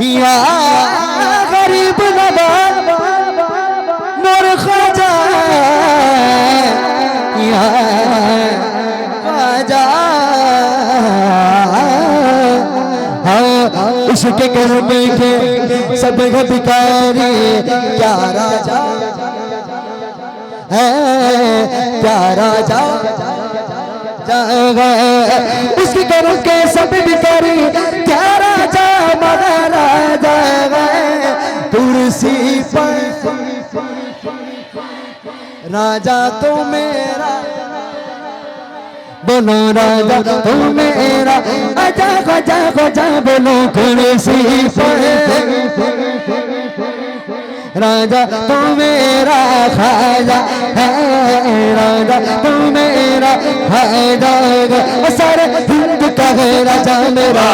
या गरीब नवाज मोर ख्वाजा या ख्वाजा उसके कर्म के सब भिखारी क्या राजा है प्यारा जा उसके कर्म के सब भिखारी क्या राजा मगर राजा कुर्सी पर राजा तो मेरा बोलो राजा तो मेरा आजा खजा खजा बोलो कुर्सी पर राजा तो मेरा खाजा है राजा तो मेरा खाजा सारे हिंद का है राजा मेरा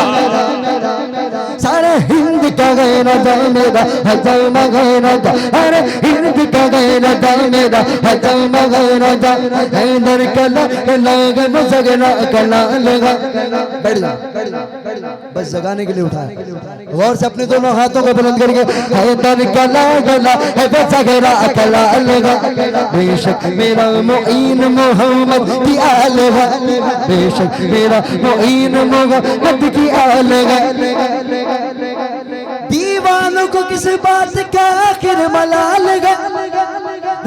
सारे हिंद का है राजा मेरा हजम मगर राजा अरे हिंद का है राजा मेरा हजम मगर राजा हैदर कला लगा सगना कला लगा बैठ जा बस जगाने के लिए उठाया गौर से अपने दोनों हाथों को बुलंद करके हैदर कला गला है सगना कला लगा बेशक मेरा मुईन मोहम्मद की आल है बेशक मेरा मुईन मोहम्मद की आल है दीवानों को किस बात का आखिर मलाल है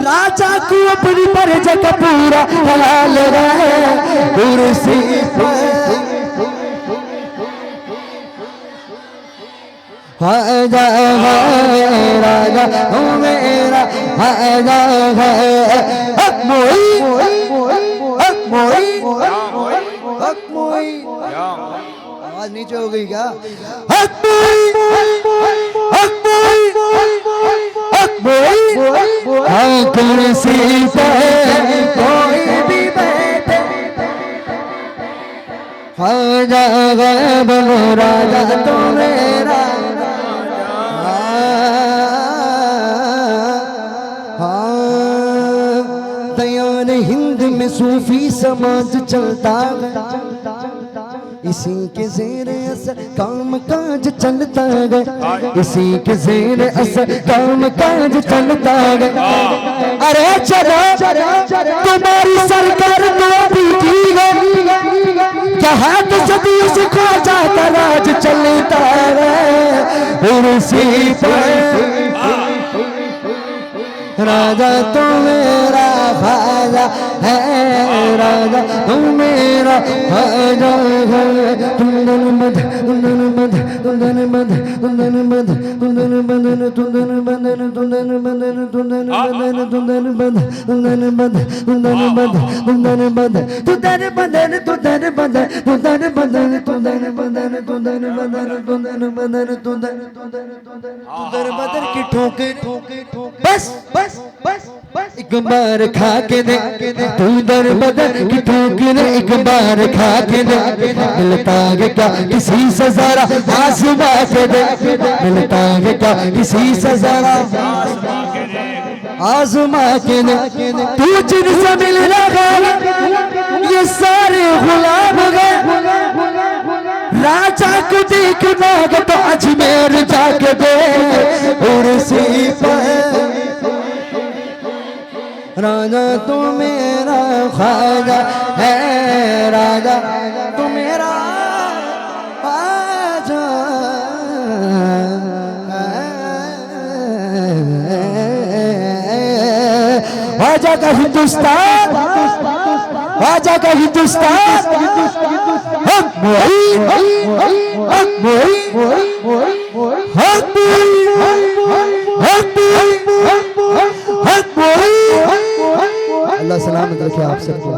राजा को अपनी प्रजा का पूरा हलाल है कुर्सी पर राजा राजा हो मेरा राजा है हक मोई हक मोई हक मोई आवाज नीचे हो गई क्या हक मोई हक मोई हक मोई कुर्सी पर कोई भी बैठे राजा बोलो राजा तो मेरा दयान हिंद में सूफी समाज चलता इसी के ज़ेर असर काम काज चलता है इसी के ज़ेर असर काम काज चलता है अरे चलो तुम्हारी सरकार तो अभी की है क्या तो सदियों से ख्वाजा का राज चलता है कुर्सी पर राजा तो मेरा ख्वाजा है राजा तो मेरा ख्वाजा है तुंदन मद तुंदन मद तुंदन मद तुंदन मद तुंदन मदन तुंदन मदन तुंदन मदन तुंदन मदन तुंदन मद तुंदन मद तुंदन मद तुंदन मद तुंदन मदन तुंदन मद तुंदन मदन तुंदन मदन तुंदन मदन तुंदन मदन तुंदन तुंदन मदन की ठोकर बस बस बस बस एक बार खा के दे तू दर बदर की ठोकर एक बार खा के दे मिलता है क्या किसी से जरा आज़मा के दे मिलता है क्या किसी से जरा आज़मा के दे तू जिनसे मिल रहा ये सारे गुलाम गए राजा को देखना तो अजमेर जाके दे कुर्सी पर राजा तू मेरा ख्वाजा है राजा तू मेरा ख्वाजा ख्वाजा का हिंदुस्तान ख्वाजा का हिंदुस्तान हम मोई हम मोई हम मोई अल्लाह सलामत रखे आप सबको।